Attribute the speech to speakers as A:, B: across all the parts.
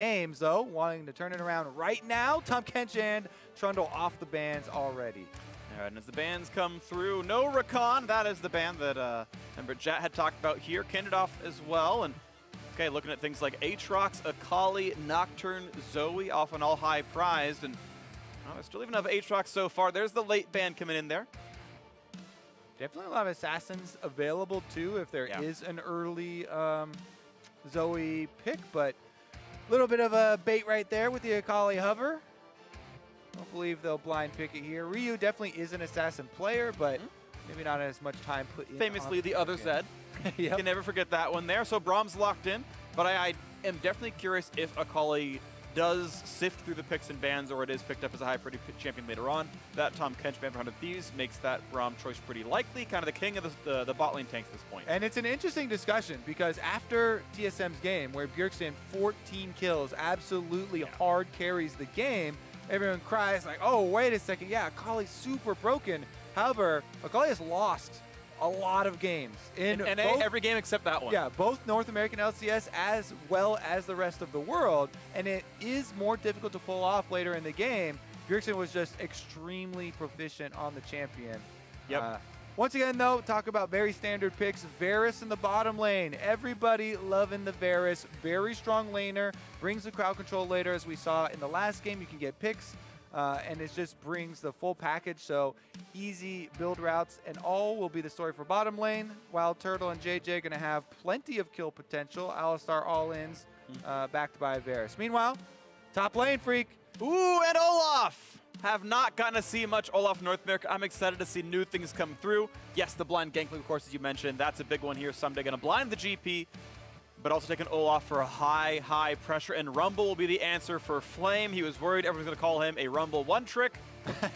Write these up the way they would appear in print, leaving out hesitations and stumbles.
A: games, though, wanting to turn it around right now. Tahm Kench and Trundle off the bans already.
B: All right, and as the bans come through, no Rakan. That is the ban that remember Jat had talked about here. Canned off as well. And okay, looking at things like Aatrox, Akali, Nocturne, Zoe, often all high prized. And I still even have Aatrox so far. There's the late ban coming in there.
A: Definitely a lot of assassins available too if there is an early Zoe pick, but a little bit of a bait right there with the Akali hover. Don't believe they'll blind pick it here. Ryu definitely is an assassin player, but maybe not as much time put in.
B: Famously, the other Zed. You can never forget that one there. So Braum's locked in, but I am definitely curious if Akali does sift through the picks and bans, or it is picked up as a high priority champion later on. That Tahm Kench ban for 100 Thieves makes that Braum choice pretty likely. Kind of the king of the bot lane tanks at this point.
A: And it's an interesting discussion because after TSM's game, where Bjergsen 14 kills, absolutely hard carries the game, everyone cries like, oh, wait a second, yeah, Akali's super broken. However, Akali has lost a lot of games. In
B: every game except that one.
A: Yeah, both North American LCS as well as the rest of the world. And it is more difficult to pull off later in the game. Bjergsen was just extremely proficient on the champion.
B: Yep.
A: Once again, though, talk about very standard picks. Varus in the bottom lane. Everybody loving the Varus. Very strong laner. Brings the crowd control later, as we saw in the last game. You can get picks. And it just brings the full package, so easy build routes, and all will be the story for bottom lane. WildTurtle and JayJ going to have plenty of kill potential. Alistar all-ins, backed by Varus. Meanwhile, top lane, Phreak.
B: Ooh, and Olaf! Have not gotten to see much Olaf North America. I'm excited to see new things come through. Yes, the blind Gangplank, of course, as you mentioned. That's a big one here. Ssumday going to blind the GP, but also taking Olaf for a high pressure. And Rumble will be the answer for Flame. He was worried everyone's going to call him a Rumble one trick.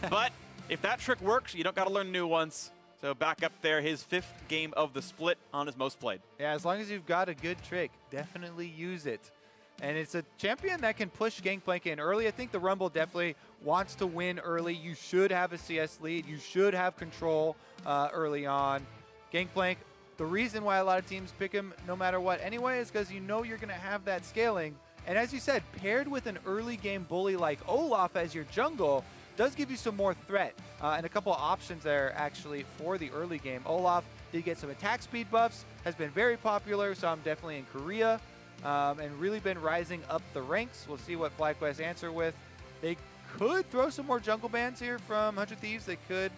B: But if that trick works, you don't got to learn new ones. So back up there, his 5th game of the split on his most played.
A: Yeah, as long as you've got a good trick, definitely use it. And it's a champion that can push Gangplank in early. I think the Rumble definitely wants to win early. You should have a CS lead. You should have control early on. Gangplank, the reason why a lot of teams pick him no matter what anyway is because you know you're going to have that scaling. And as you said, paired with an early game bully like Olaf as your jungle does give you some more threat and a couple of options there actually for the early game. Olaf did get some attack speed buffs, has been very popular, so I'm definitely in Korea, and really been rising up the ranks. We'll see what FlyQuest answer with. They could throw some more jungle bans here from 100 Thieves. They could.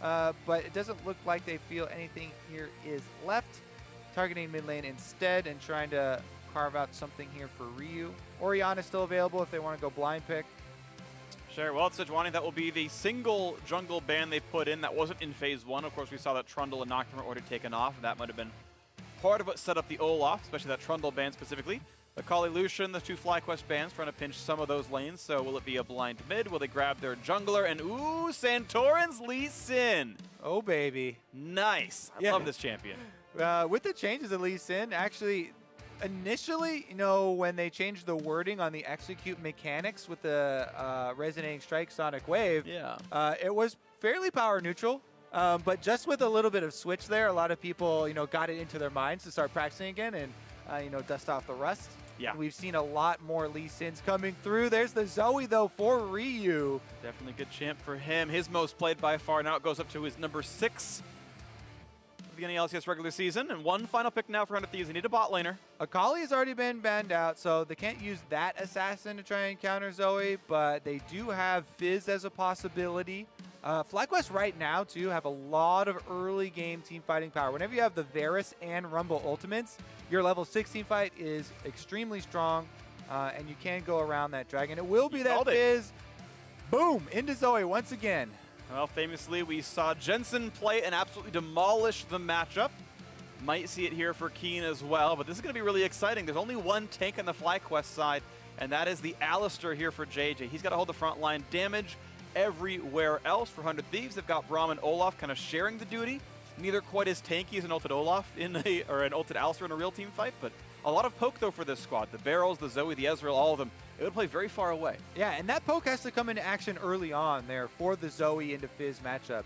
A: But it doesn't look like they feel anything here is left. Targeting mid lane instead and trying to carve out something here for Ryu. Orianna is still available if they want to go blind pick.
B: Sure. Well, it's Sejuani. That will be the single jungle ban they put in. That wasn't in phase 1. Of course, we saw that Trundle and Nocturne were already taken off. That might have been part of what set up the Olaf, especially that Trundle ban specifically. Akali, Lucian, the 2 FlyQuest bans trying to pinch some of those lanes. So will it be a blind mid? Will they grab their jungler? And ooh, Santorin's Lee Sin.
A: Oh, baby.
B: Nice. I love this champion.
A: With the changes of Lee Sin, actually, initially, you know, when they changed the wording on the execute mechanics with the Resonating Strike Sonic Wave, it was fairly power neutral. But just with a little bit of switch there, a lot of people, you know, got it into their minds to start practicing again and, you know, dust off the rust.
B: Yeah.
A: We've seen a lot more Lee Sins coming through. There's the Zoe, though, for Ryu.
B: Definitely good champ for him. His most played by far. Now it goes up to his number 6 of the LCS regular season. And one final pick now for 100 Thieves. They need a bot laner.
A: Akali has already been banned out, so they can't use that assassin to try and counter Zoe, but they do have Fizz as a possibility. FlyQuest right now, too, have a lot of early game team fighting power. Whenever you have the Varus and Rumble ultimates, your level 16 fight is extremely strong, and you can go around that dragon. It will be that Fizz. Boom! Into Zoe once again.
B: Well, famously, we saw Jensen play and absolutely demolish the matchup. Might see it here for Keane as well, but this is going to be really exciting. There's only one tank on the FlyQuest side, and that is the Alistar here for JayJ. He's got to hold the front line damage. Everywhere else for 100 Thieves, they've got Braum and Olaf kind of sharing the duty. Neither quite as tanky as an ulted Olaf or an ulted Alistar in a real team fight, but a lot of poke though for this squad. The Barrels, the Zoe, the Ezreal, all of them, it would play very far away.
A: Yeah, and that poke has to come into action early on there for the Zoe into Fizz matchup.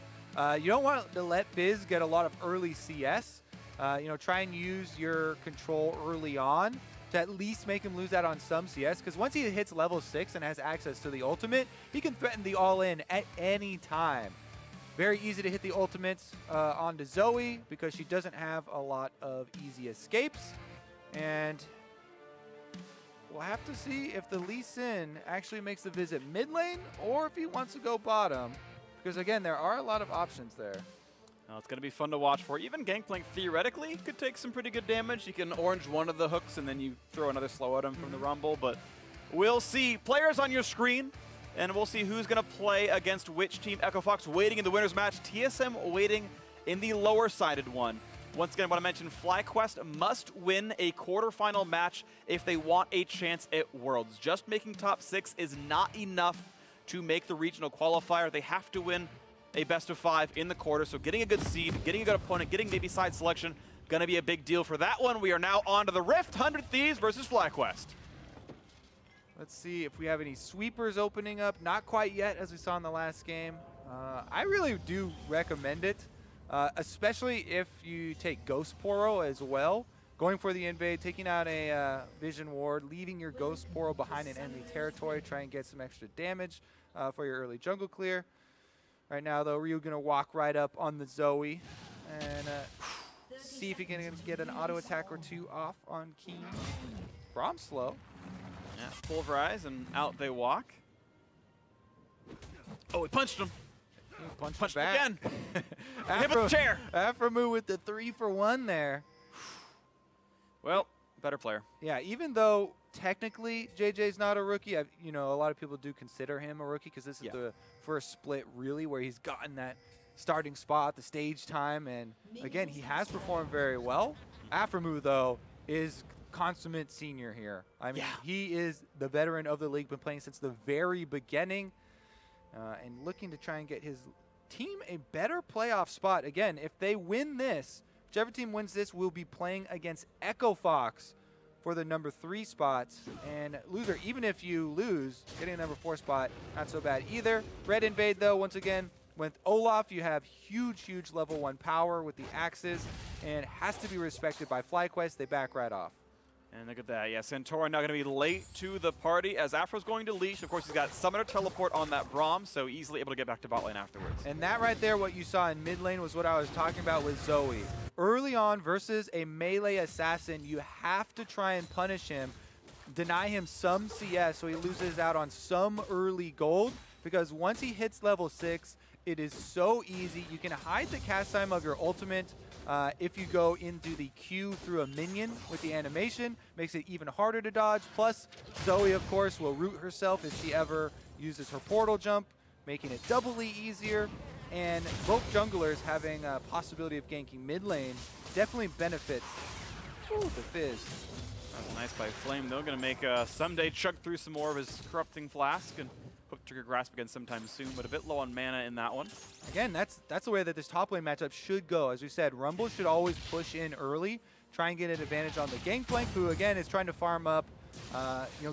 A: You don't want to let Fizz get a lot of early CS. You know, try and use your control early on. to at least make him lose out on some CS, because once he hits level 6 and has access to the ultimate, he can threaten the all-in at any time. Very easy to hit the ultimates onto Zoe because she doesn't have a lot of easy escapes. And we'll have to see if the Lee Sin actually makes the visit mid lane or if he wants to go bottom. Because again, there are a lot of options there.
B: Well, it's going to be fun to watch for. Even Gangplank theoretically could take some pretty good damage. You can orange one of the hooks and then you throw another slow at him from the Rumble. But we'll see. Players on your screen. And we'll see who's going to play against which team. Echo Fox waiting in the winner's match. TSM waiting in the lower-sided one. Once again, I want to mention FlyQuest must win a quarterfinal match if they want a chance at Worlds. Just making top 6 is not enough to make the regional qualifier. They have to win a best-of-5 in the quarter. So getting a good seed, getting a good opponent, getting maybe side selection, going to be a big deal for that one. We are now on to the Rift, 100 Thieves versus FlyQuest.
A: Let's see if we have any sweepers opening up. Not quite yet, as we saw in the last game. I really do recommend it, especially if you take Ghost Poro as well. Going for the invade, taking out a Vision Ward, leaving your Ghost Poro behind in enemy territory, try and get some extra damage for your early jungle clear. Right now, though, Ryu going to walk right up on the Zoe and see if he can get an auto attack or two off on Keane. Braum slow.
B: Yeah, pulverize and out they walk. Oh, he punched him. Punched him again. Hit with the chair.
A: Aphromoo with the 3-for-1 there.
B: Well, better player.
A: Yeah, even though technically JJ's not a rookie, you know, a lot of people do consider him a rookie because this is the first split really where he's gotten that starting spot, the stage time, and again, he has performed very well. Aphromoo, though, is consummate senior here. I mean, he is the veteran of the league, been playing since the very beginning, and looking to try and get his team a better playoff spot. Again, if they win this, whichever team wins this will be playing against Echo Fox for the number 3 spots. And loser, even if you lose, getting a number 4 spot, not so bad either. Red invade, though, once again, with Olaf, you have huge, huge level 1 power with the axes, and has to be respected by FlyQuest. They back right off.
B: And look at that. Yeah, Santorin now going to be late to the party as Afro's going to leash. Of course, he's got Summoner Teleport on that Braum, so easily able to get back to bot lane afterwards.
A: And that right there, what you saw in mid lane, was what I was talking about with Zoe. Early on versus a melee assassin, you have to try and punish him, deny him some CS so he loses out on some early gold, because once he hits level 6, it is so easy. You can hide the cast time of your ultimate if you go into the queue through a minion with the animation. Makes it even harder to dodge. Plus, Zoe, of course, will root herself if she ever uses her portal jump, making it doubly easier. And both junglers having a possibility of ganking mid lane definitely benefits the Fizz.
B: That's nice by Flame, though. Going to make Ssumday chug through some more of his Corrupting Flask and hook Trigger Grasp again sometime soon, but a bit low on mana in that one.
A: Again, that's the way that this top lane matchup should go. As we said, Rumble should always push in early, try and get an advantage on the Gangplank, who again is trying to farm up,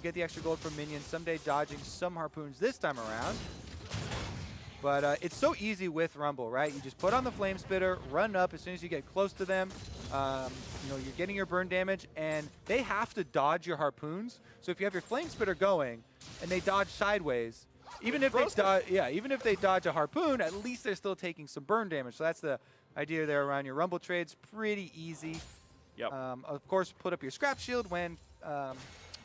A: get the extra gold from minions. Ssumday dodging some harpoons this time around. But it's so easy with Rumble, right? You just put on the Flame Spitter, run up as soon as you get close to them. You're getting your burn damage, and they have to dodge your harpoons. So if you have your Flame Spitter going, and they dodge sideways, even if they dodge a harpoon, at least they're still taking some burn damage. So that's the idea there around your Rumble trades. Pretty easy.
B: Yep.
A: Of course, put up your Scrap Shield when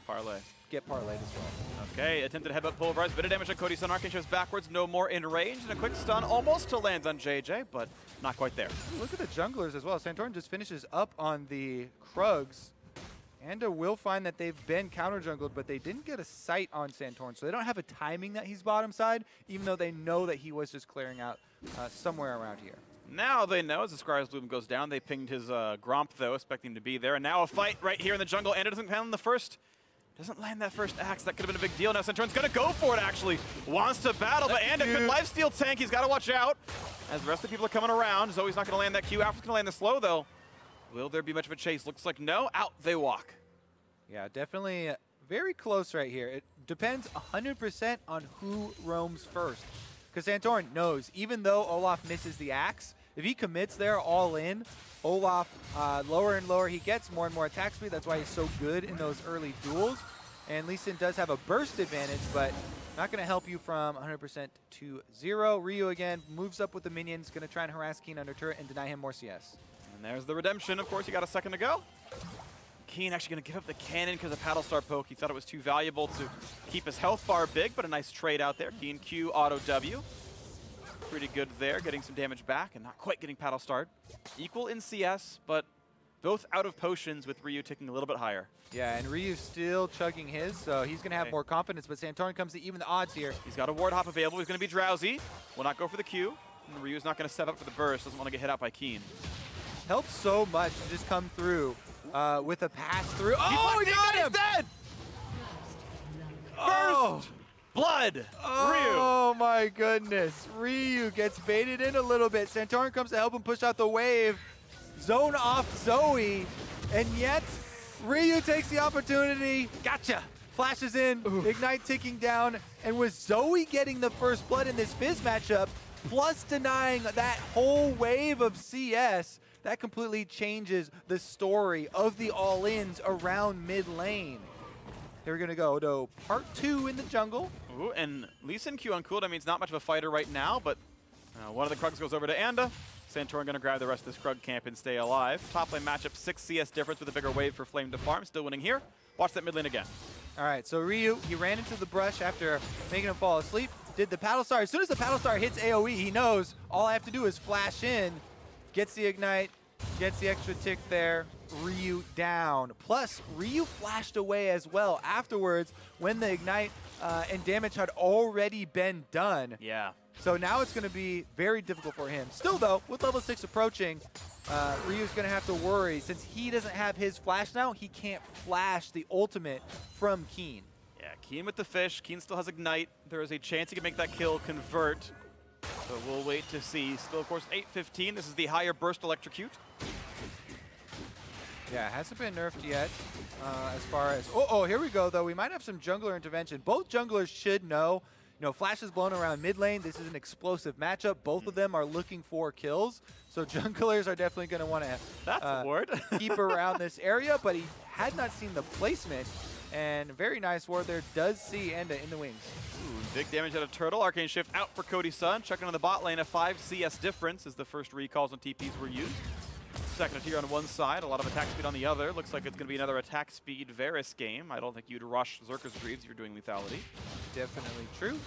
B: Parlay.
A: Get parlayed as well.
B: Okay, attempted headbutt pulverize, bit of damage on Cody Sun. Arcane shifts backwards, no more in range, and a quick stun almost to land on JayJ, but not quite there.
A: Look at the junglers as well. Santorin just finishes up on the Krugs. Anda will find that they've been counter jungled, but they didn't get a sight on Santorin, so they don't have a timing that he's bottom side, even though they know that he was just clearing out somewhere around here.
B: Now they know as the Scry's Bloom goes down. They pinged his Gromp, though, expecting to be there, and now a fight right here in the jungle. Anda doesn't land the first. Doesn't land that first axe. That could have been a big deal. Now Santorin's going to go for it, actually. Wants to battle, but Anda could lifesteal tank. He's got to watch out as the rest of the people are coming around. Zoe's not going to land that Q. Afro's going to land the slow, though. Will there be much of a chase? Looks like no. Out they walk.
A: Yeah, definitely very close right here. It depends 100% on who roams first. Because Santorin knows, even though Olaf misses the axe, If he commits there all in, Olaf, lower and lower he gets, more and more attack speed. That's why he's so good in those early duels. And Lee Sin does have a burst advantage, but not going to help you from 100% to 0. Ryu again moves up with the minions, going to try and harass Keane under turret and deny him more CS.
B: And there's the redemption. Of course, you got a second to go. Keane actually going to give up the cannon because of Paddlestar poke. He thought it was too valuable to keep his health bar big, but a nice trade out there. Keane Q, auto W. Pretty good there, getting some damage back and not quite getting Paddlestarred. Equal in CS, but both out of potions with Ryu ticking a little bit higher.
A: Yeah, and Ryu's still chugging his, so he's going to have more confidence, but Santorin comes to even the odds here.
B: He's got a ward hop available. He's going to be drowsy. Will not go for the Q. And Ryu's not going to step up for the burst. Doesn't want to get hit out by Keane.
A: Helps so much to just come through with a pass through. Oh, he got him!
B: He's dead!
A: Oh.
B: First blood! Ryu!
A: Oh my goodness. Ryu gets baited in a little bit. Santorin comes to help him push out the wave. Zone off Zoe, and yet Ryu takes the opportunity. Gotcha! Flashes in, Ignite ticking down, and with Zoe getting the first blood in this Fizz matchup, plus denying that whole wave of CS, that completely changes the story of the all-ins around mid lane. They're going to go to part 2 in the jungle.
B: Ooh, and Lee Sin Q on cooldown means not much of a fighter right now, but one of the Krugs goes over to Anda. Santorin going to grab the rest of this Krug camp and stay alive. Top lane matchup, 6 CS difference with a bigger wave for Flame to farm. Still winning here. Watch that mid lane again.
A: All right, so Ryu, he ran into the brush after making him fall asleep. Did the paddle star. As soon as the paddle star hits AoE, he knows all I have to do is flash in, gets the Ignite, gets the extra tick there. Ryu down. Plus, Ryu flashed away as well afterwards when the Ignite and damage had already been done.
B: Yeah.
A: So now it's going to be very difficult for him. Still, though, with level 6 approaching, Ryu's going to have to worry. Since he doesn't have his flash now, he can't flash the ultimate from Keane.
B: Yeah, Keane with the fish. Keane still has Ignite. There is a chance he can make that kill convert. But we'll wait to see. Still, of course, 8:15. This is the higher burst electrocute.
A: Yeah, it hasn't been nerfed yet as far as... Oh, here we go, though. We might have some jungler intervention. Both junglers should know. You know, Flash is blown around mid lane. This is an explosive matchup. Both of them are looking for kills. So junglers are definitely going to want to keep around this area. But he had not seen the placement. And very nice ward there. Does see Enda in the wings.
B: Ooh, big damage out of Turtle. Arcane Shift out for Cody Sun. Checking on the bot lane. A 5 CS difference as the first recalls on TPs were used. Second tier on one side, a lot of attack speed on the other. Looks like it's going to be another attack speed Varus game. I don't think you'd rush Zerka's Greaves if you're doing lethality.
A: Definitely true.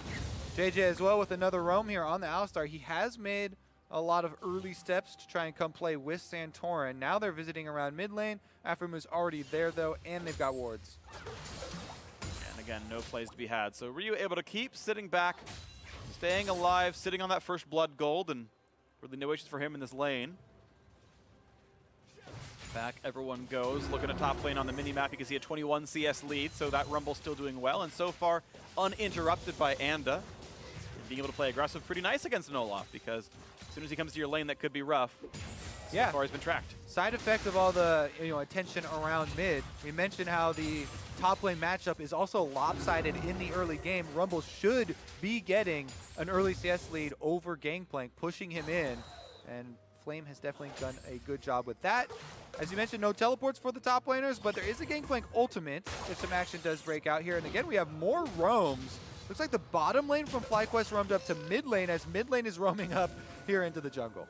A: JayJ as well with another roam here on the Alistar. He has made a lot of early steps to try and come play with Santorin. Now they're visiting around mid lane. Aphromoo's already there though, and they've got wards.
B: And again, no plays to be had. So Ryu able to keep sitting back, staying alive, sitting on that first blood gold, and really no issues for him in this lane. Back everyone goes. Looking at top lane on the mini-map, you can see a 21 CS lead, so that Rumble's still doing well, and so far uninterrupted by Anda. And being able to play aggressive pretty nice against an Olaf, because as soon as he comes to your lane, that could be rough. So far he's been tracked.
A: Side effect of all the attention around mid, we mentioned how the top lane matchup is also lopsided in the early game. Rumble should be getting an early CS lead over Gangplank, pushing him in, and Flame has definitely done a good job with that. As you mentioned, no teleports for the top laners, but there is a Gangplank ultimate if some action does break out here. And again, we have more roams. Looks like the bottom lane from FlyQuest roamed up to mid lane as mid lane is roaming up here into the jungle.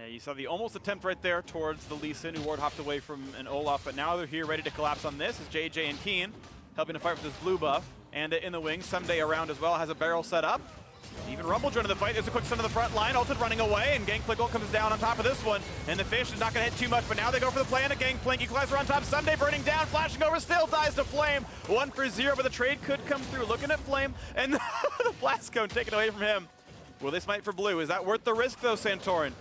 B: You saw the almost attempt right there towards the Lee Sin, who ward hopped away from an Olaf, but now they're here ready to collapse on this as JayJ and Keane helping to fight for this blue buff. And in the wings, Ssumday around as well, has a barrel set up. Even Rumble joining the fight. There's a quick stun to the front line. Ulted running away, and Gangplank ult comes down on top of this one. And the fish is not going to hit too much, but now they go for the play on a Gangplank. Equalizer on top. Ssumday burning down, flashing over, still dies to Flame. 1 for 0, but the trade could come through. Looking at Flame, and the blast cone taken away from him. Will they smite for blue? Is that worth the risk, though, Santorin?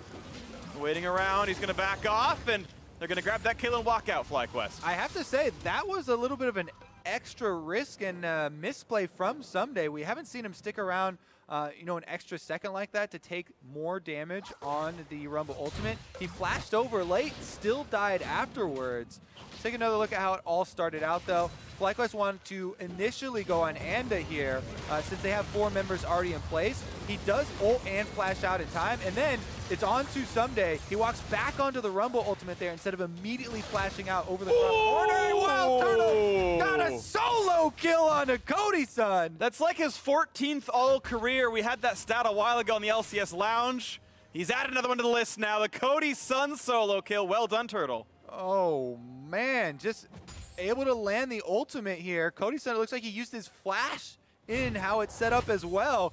B: Waiting around. He's going to back off, and they're going to grab that kill and walk out, FlyQuest.
A: I have to say, that was a little bit of an extra risk and misplay from Ssumday. We haven't seen him stick around an extra second like that to take more damage on the Rumble ultimate. He flashed over late, still died afterwards. take another look at how it all started out, though. FlyQuest wanted to initially go on Anda here, since they have 4 members already in place. He does ult and flash out in time, and then it's on to Ssumday. He walks back onto the Rumble ultimate there instead of immediately flashing out over the front corner. WildTurtle got a solo kill on a Cody Sun.
B: That's like his 14th all-career. We had that stat a while ago in the LCS Lounge. He's added another one to the list now. The Cody Sun solo kill. Well done, Turtle.
A: Oh, man. Just able to land the ultimate here. Cody Sun, it looks like he used his flash in how it's set up as well.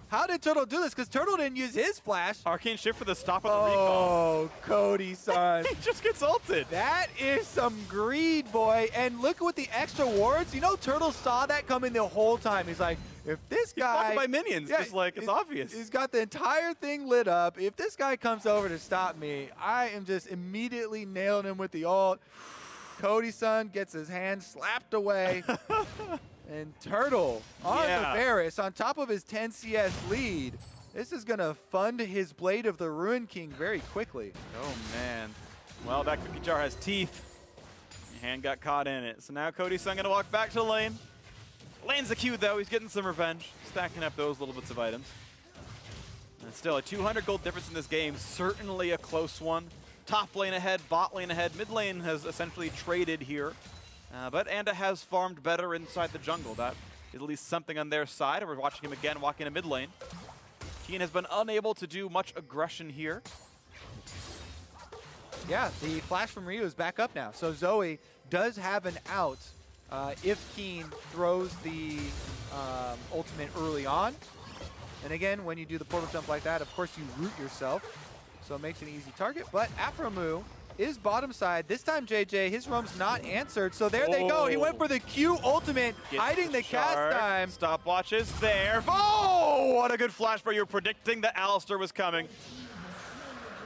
A: How did Turtle do this? Because Turtle didn't use his flash.
B: Arcane shift for the stop of the recall.
A: Oh, Cody Sun.
B: He just gets ulted.
A: That is some greed, boy. And look with the extra wards. You know, Turtle saw that coming the whole time. He's like, if this guy...
B: He's blocked by minions, just like, it's obvious.
A: He's got the entire thing lit up. If this guy comes over to stop me, I am just immediately nailing him with the ult. Cody Sun gets his hand slapped away. And Turtle on the Varus on top of his 10 CS lead. This is going to fund his Blade of the Ruin King very quickly.
B: Oh, man. Well, that cookie jar has teeth. Your hand got caught in it. So now Cody Sun going to walk back to the lane. Lane's the Q, though. He's getting some revenge. Stacking up those little bits of items. And still, a 200 gold difference in this game. Certainly a close one. Top lane ahead, bot lane ahead. Mid lane has essentially traded here. But Anda has farmed better inside the jungle. That is at least something on their side. And we're watching him again walking in mid lane. Keane has been unable to do much aggression here.
A: Yeah, the flash from Ryu is back up now. So Zoe does have an out if Keane throws the ultimate early on. And again, when you do the portal jump like that, of course you root yourself. So it makes it an easy target. But Aphromoo is bottom side. This time, JayJ, his roam's not answered. So there they go. He went for the Q ultimate, hiding the cast time.
B: Stopwatch is there. Oh, what a good flash, bro. You were predicting that Alistar was coming.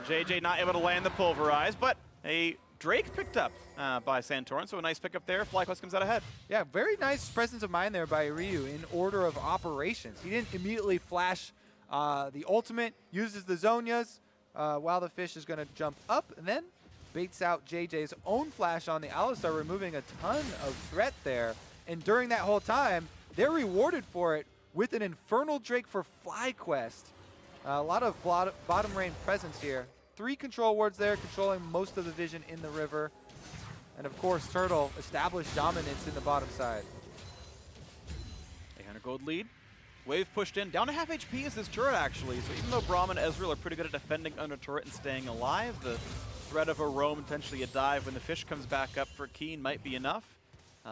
B: JayJ not able to land the pulverize, but a Drake picked up by Santorin. So a nice pickup there. FlyQuest comes out ahead.
A: Yeah, very nice presence of mind there by Ryu in order of operations. He didn't immediately flash the ultimate, uses the Zonias while the fish is going to jump up, and then baits out JayJ's own flash on the Alistar, removing a ton of threat there. And during that whole time, they're rewarded for it with an Infernal Drake for FlyQuest. A lot of bottom lane presence here. 3 control wards there, controlling most of the vision in the river. And of course, Turtle established dominance in the bottom side.
B: 800 gold lead. Wave pushed in. Down to half HP is this turret, actually. So even though Braum and Ezreal are pretty good at defending under turret and staying alive, the threat of a roam, potentially a dive when the fish comes back up for Keane might be enough.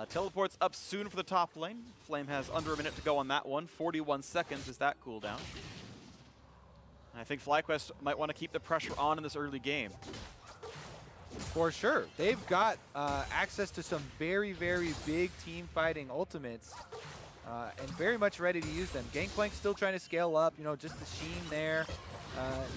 B: Teleports up soon for the top lane. Flame has under a minute to go on that one. 41 seconds is that cooldown. And I think FlyQuest might want to keep the pressure on in this early game.
A: For sure. They've got access to some very, very big team fighting ultimates. And very much ready to use them. Gangplank still trying to scale up, you know, just the sheen there.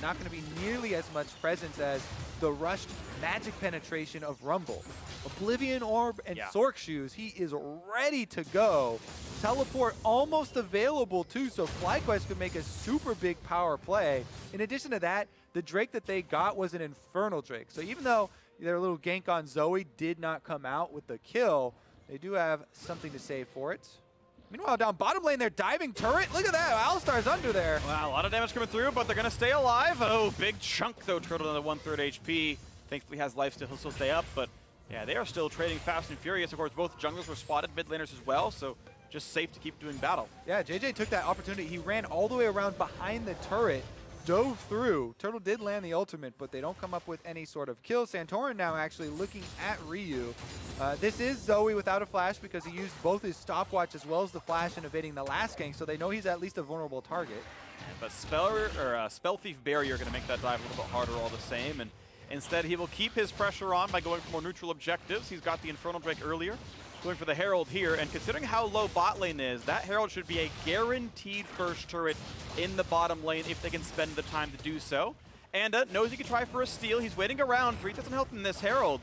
A: Not going to be nearly as much presence as the rushed magic penetration of Rumble. Oblivion Orb and Sork Shoes, he is ready to go. Teleport almost available too, so FlyQuest could make a super big power play. In addition to that, the Drake that they got was an Infernal Drake. So even though their little gank on Zoe did not come out with the kill, they do have something to say for it. Meanwhile, down bottom lane, they're diving turret. Look at that. Alistar's under there.
B: Wow, a lot of damage coming through, but they're going to stay alive. Oh, big chunk, though. Turtle on the 1/3 HP. Thankfully has life still. He'll still stay up, but yeah, they are still trading fast and furious. Of course, both junglers were spotted, mid laners as well, so just safe to keep doing battle.
A: Yeah, JayJ took that opportunity. He ran all the way around behind the turret, dove through. Turtle did land the ultimate, but they don't come up with any sort of kill. Santorin now actually looking at Ryu. This is Zoe without a flash because he used both his stopwatch as well as the flash in evading the last gank, so they know he's at least a vulnerable target.
B: But Spell Thief Barrier going to make that dive a little bit harder all the same, and instead he will keep his pressure on by going for more neutral objectives. He's got the Infernal Drake earlier, going for the Herald here, and considering how low bot lane is, that Herald should be a guaranteed first turret in the bottom lane if they can spend the time to do so. And knows he can try for a steal. He's waiting around. Phreak doesn't help in this Herald.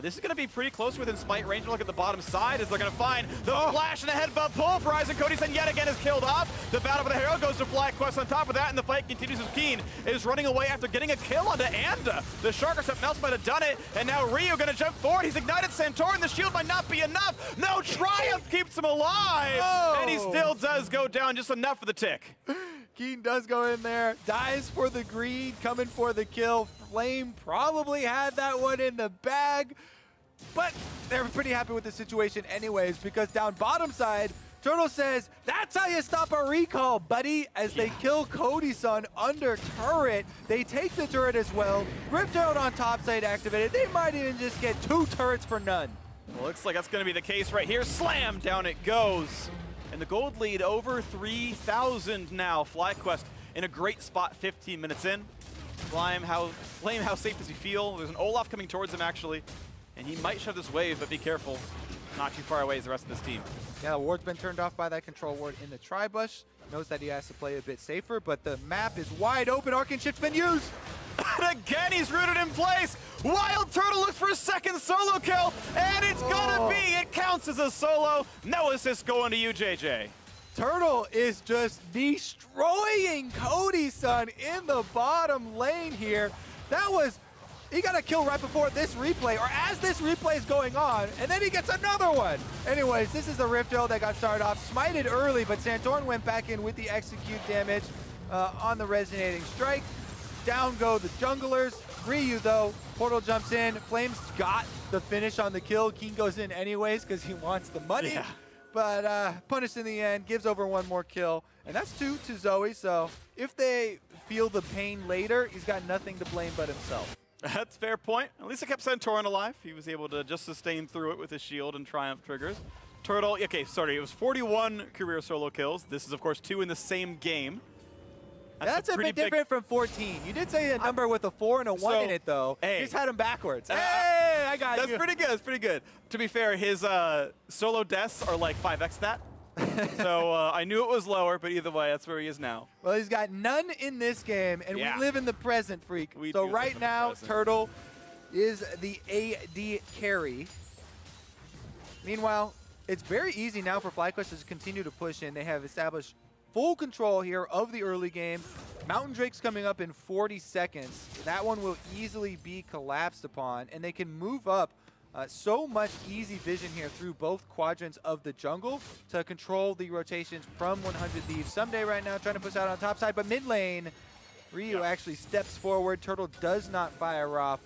B: This is going to be pretty close within smite range. Look at the bottom side as they're going to find the flash and a headbutt pull for Isaac. Cody Sun yet again is killed off. The battle for the hero goes to FlyQuest on top of that, and the fight continues as Keane is running away after getting a kill onto Anda. The Shark or something else might have done it, and now Ryu going to jump forward. He's ignited Santorin. The shield might not be enough. No, Triumph keeps him alive, and he still does go down just enough for the tick.
A: Keane does go in there, dies for the greed, coming for the kill. Flame probably had that one in the bag, but they're pretty happy with the situation anyways, because down bottom side, Turtle says, that's how you stop a recall, buddy, as they kill Cody Sun under turret. They take the turret as well. Rift Herald on top side activated. They might even just get 2 turrets for none.
B: Well, looks like that's going to be the case right here. Slam, down it goes. And the gold lead over 3,000 now. FlyQuest in a great spot 15 minutes in. Flame, how safe does he feel? There's an Olaf coming towards him, actually. And he might shove this wave, but be careful. Not too far away as the rest of this team.
A: Yeah, the ward's been turned off by that control ward in the tri-bush. Knows that he has to play a bit safer, but the map is wide open. Arcane Shift's been used.
B: And again, he's rooted in place. WildTurtle looks for a second solo kill, and it's gonna be, it counts as a solo. No assist going to you, JayJ.
A: Turtle is just destroying Cody Sun in the bottom lane here. That was, he got a kill right before this replay, or as this replay is going on, and then he gets another one. Anyways, this is the Rift Herald that got started off, smited early, but Santorin went back in with the execute damage on the resonating strike. Down go the junglers. Ryu though, portal jumps in. Flames got the finish on the kill. Keane goes in anyways because he wants the money.
B: Yeah.
A: But punished in the end, gives over 1 more kill. And that's 2 to Zoe, so if they feel the pain later, he's got nothing to blame but himself.
B: That's a fair point. At least it kept Santorin alive. He was able to just sustain through it with his shield and Triumph triggers. Turtle, okay, sorry, it was 41 career solo kills. This is, of course, 2 in the same game.
A: That's a bit different from 14. You did say a number with a 4 and a 1 in it, though.
B: Hey.
A: You just had him backwards. Hey, I got you.
B: That's pretty good. That's pretty good. To be fair, his solo deaths are like 5x that. So I knew it was lower, but either way, that's where he is now.
A: Well, he's got none in this game, and we live in the present, Phreak. So right now, Turtle is the AD carry. Meanwhile, it's very easy now for FlyQuest to continue to push in. They have established full control here of the early game. Mountain Drake's coming up in 40 seconds. That one will easily be collapsed upon, and they can move up so much easy vision here through both quadrants of the jungle to control the rotations from 100 Thieves. Ssumday right now trying to push out on top side, but mid lane, Ryu actually steps forward. Turtle does not fire off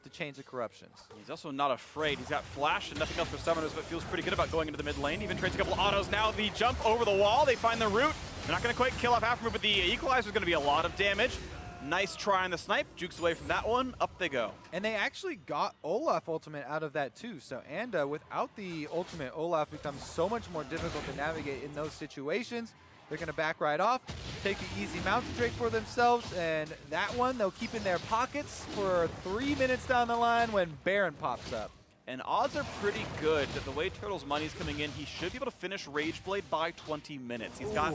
A: to change the corruptions.
B: He's also not afraid. He's got flash and nothing else for summoners, but feels pretty good about going into the mid lane. Even trades a couple autos now. The jump over the wall. They find the root. They're not going to quite kill off Aphromoo, but the equalizer is going to be a lot of damage. Nice try on the snipe. Jukes away from that one. Up they go.
A: And they actually got Olaf ultimate out of that too. So, and without the ultimate, Olaf becomes so much more difficult to navigate in those situations. They're going to back right off, take the easy Mountain Drake for themselves, and that one they'll keep in their pockets for 3 minutes down the line when Baron pops up.
B: And odds are pretty good that the way Turtle's money's coming in, he should be able to finish Rageblade by 20 minutes. He's got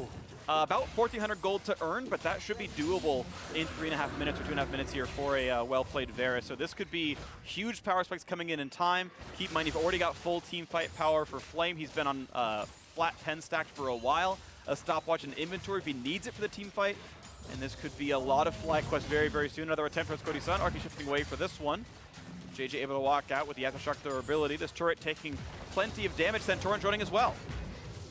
B: about 1,400 gold to earn, but that should be doable in 3.5 minutes or 2.5 minutes here for a well-played Varus. So this could be huge power spikes coming in time. Keep in mind, you've already got full team fight power for Flame. He's been on flat 10 stacked for a while. A stopwatch and inventory if he needs it for the team fight. And this could be a lot of FlyQuest very, very soon. Another attempt towards Cody Sun. Arcane shifting away for this one. JayJ able to walk out with the Aftershock durability. This turret taking plenty of damage. Santorin joining as well.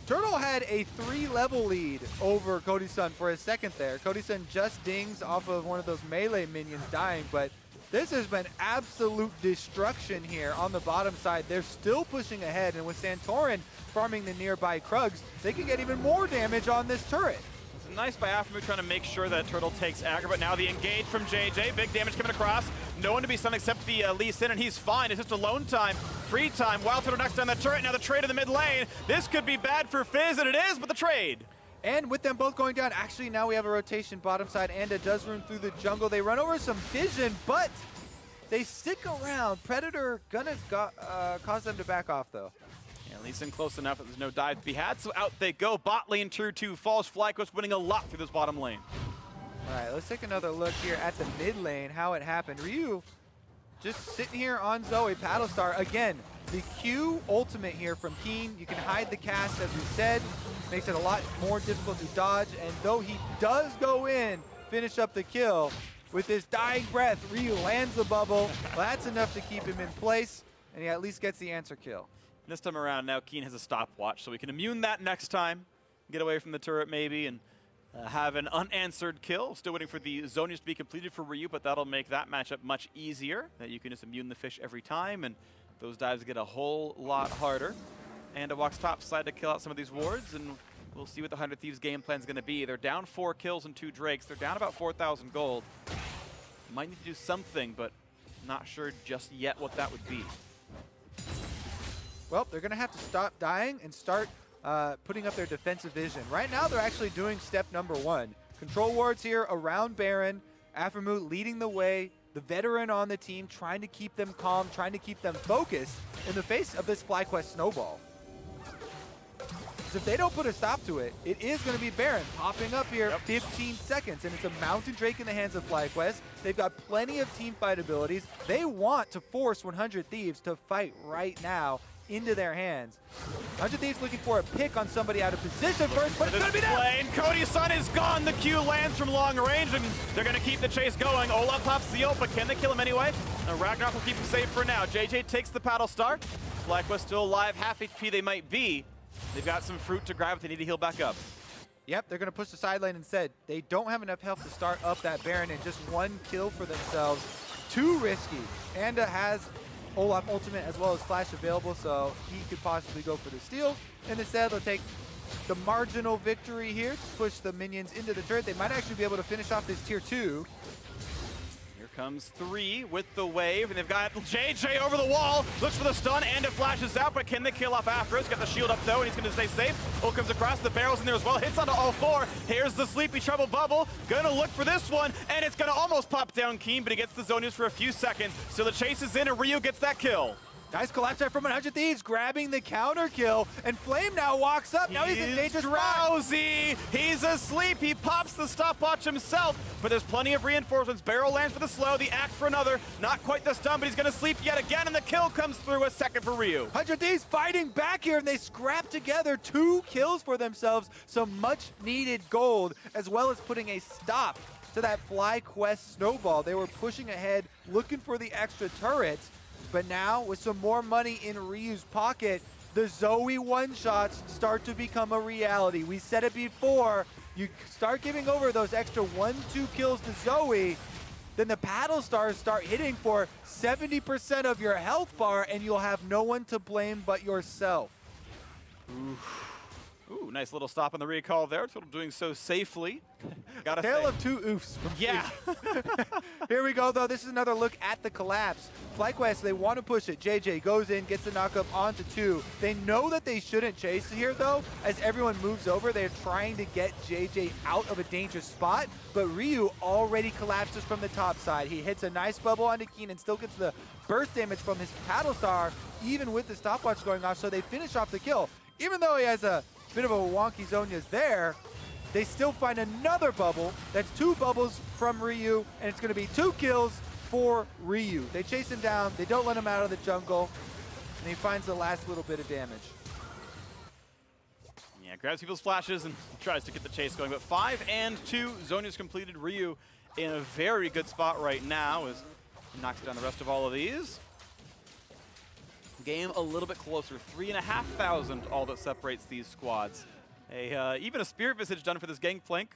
A: Turtle had a 3-level lead over Cody Sun for a second there. Cody Sun just dings off of one of those melee minions dying, but this has been absolute destruction here on the bottom side. They're still pushing ahead, and with Santorin farming the nearby Krugs, they can get even more damage on this turret.
B: It's nice by Aphromoo trying to make sure that Turtle takes aggro, but now the engage from JayJ. Big damage coming across. No one to be stunned except the Lee Sin, and he's fine. It's just alone time, free time. WildTurtle knocks down the turret. Now the trade in the mid lane. This could be bad for Fizz, and it is, but the trade.
A: And with them both going down, actually now we have a rotation bottom side, and it does run through the jungle. They run over some vision, but they stick around. Predator gonna cause them to back off though.
B: Yeah, Lee Sin close enough that there's no dive to be had, so out they go. Bot lane tier 2 falls. FlyQuest winning a lot through this bottom lane.
A: All right, let's take another look here at the mid lane, how it happened. Ryu just sitting here on Zoe. Battlestar, again, the Q ultimate here from Keane. You can hide the cast, as we said. Makes it a lot more difficult to dodge. And though he does go in, finish up the kill, with his dying breath, Ryu lands the bubble. Well, that's enough to keep him in place, and he at least gets the answer kill.
B: This time around, now Keane has a stopwatch, so we can immune that next time. Get away from the turret maybe, and have an unanswered kill. Still waiting for the Zonius to be completed for Ryu, but that'll make that matchup much easier. That you can just immune the fish every time, and those dives get a whole lot harder. And walks top side to kill out some of these wards, and we'll see what the 100 Thieves game plan is going to be. They're down 4 kills and 2 Drakes. They're down about 4,000 gold. Might need to do something, but not sure just yet what that would be.
A: Well, they're going to have to stop dying and start putting up their defensive vision. Right now, they're actually doing step number 1. Control wards here around Baron. Aphromoo leading the way. The veteran on the team trying to keep them calm, trying to keep them focused in the face of this FlyQuest snowball. Because if they don't put a stop to it, it is going to be Baron popping up here 15 seconds. And it's a Mountain Drake in the hands of FlyQuest. They've got plenty of team fight abilities. They want to force 100 Thieves to fight right now into their hands. 100 Thieves looking for a pick on somebody out of position first, but it's going to be them!
B: And Cody Sun is gone. The Q lands from long range, and they're going to keep the chase going. Olaf pops the ult, but can they kill him anyway? Ragnarok will keep him safe for now. JayJ takes the paddle star. FlyQuest still alive, half HP they might be. They've got some fruit to grab, but they need to heal back up.
A: Yep, they're going to push the side lane instead. They don't have enough health to start up that Baron, and just 1 kill for themselves. Too risky. Anda has Olaf ultimate as well as flash available, so he could possibly go for the steal. And instead, they'll take the marginal victory here to push the minions into the turret. They might actually be able to finish off this tier 2.
B: Here comes 3 with the wave, and they've got JayJ over the wall. Looks for the stun, and it flashes out, but can they kill off Aphromoo? Got the shield up though, and he's going to stay safe. Ult comes across, the barrel's in there as well. Hits onto all 4. Here's the Sleepy Trouble bubble. Gonna look for this one, and it's gonna almost pop down Keane, but he gets the Zonius for a few seconds. So the chase is in, and Ryu gets that kill.
A: Nice collapse there from 100 Thieves, grabbing the counter kill, and Flame now walks up. Now he's in dangerous
B: drowsy. He's asleep. He pops the stopwatch himself, but there's plenty of reinforcements. Barrel lands for the slow, the axe for another. Not quite the stun, but he's gonna sleep yet again, and the kill comes through. A second for Ryu.
A: 100 Thieves fighting back here, and they scrap together 2 kills for themselves. Some much needed gold, as well as putting a stop to that FlyQuest snowball. They were pushing ahead, looking for the extra turrets. But now, with some more money in Ryu's pocket, the Zoe one-shots start to become a reality. We said it before, you start giving over those extra 1-2 kills to Zoe, then the paddle stars start hitting for 70% of your health bar, and you'll have no one to blame but yourself.
B: Ooh, nice little stop on the recall there. Turtle doing so safely. Gotta
A: Tale
B: say.
A: of 2 oofs.
B: Yeah.
A: Here we go, though. This is another look at the collapse. FlyQuest, they want to push it. JayJ goes in, gets the knockup onto 2. They know that they shouldn't chase here, though. As everyone moves over, they're trying to get JayJ out of a dangerous spot. But Ryu already collapses from the top side. He hits a nice bubble onto Keane and still gets the burst damage from his paddle star, even with the stopwatch going off. So they finish off the kill. Even though he has a bit of a wonky Zonia's there, they still find another bubble. That's 2 bubbles from Ryu, and it's going to be 2 kills for Ryu. They chase him down, they don't let him out of the jungle, and he finds the last little bit of damage.
B: Yeah, grabs people's flashes and tries to get the chase going, but 5 and 2, Zonia's completed. Ryu in a very good spot right now as he knocks down the rest of all of these. Game a little bit closer, 3,500 all that separates these squads. Even a Spirit Visage done for this Gangplank.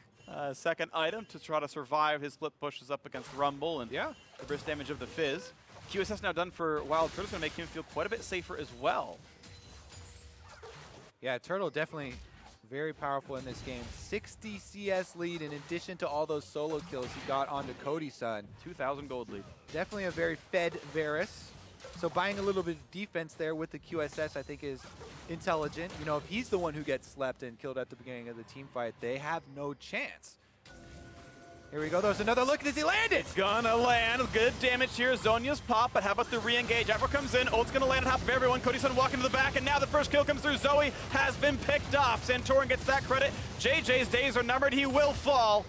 B: Second item to try to survive his split pushes up against Rumble and the burst damage of the Fizz. QSS now done for WildTurtle, going to make him feel quite a bit safer as well.
A: Yeah, Turtle definitely very powerful in this game. 60 CS lead in addition to all those solo kills he got onto Cody Sun.
B: 2,000 gold lead.
A: Definitely a very fed Varus. So buying a little bit of defense there with the QSS I think is intelligent. You know, if he's the one who gets slept and killed at the beginning of the team fight, they have no chance. Here we go, there's another look, does he land it?
B: It's gonna land, good damage here, Zonia's pop, but how about the re-engage? Ever comes in, ult's gonna land on top of everyone, Cody Sun walking to the back, and now the first kill comes through, Zoe has been picked off. Santorin gets that credit, JayJ's days are numbered, he will fall.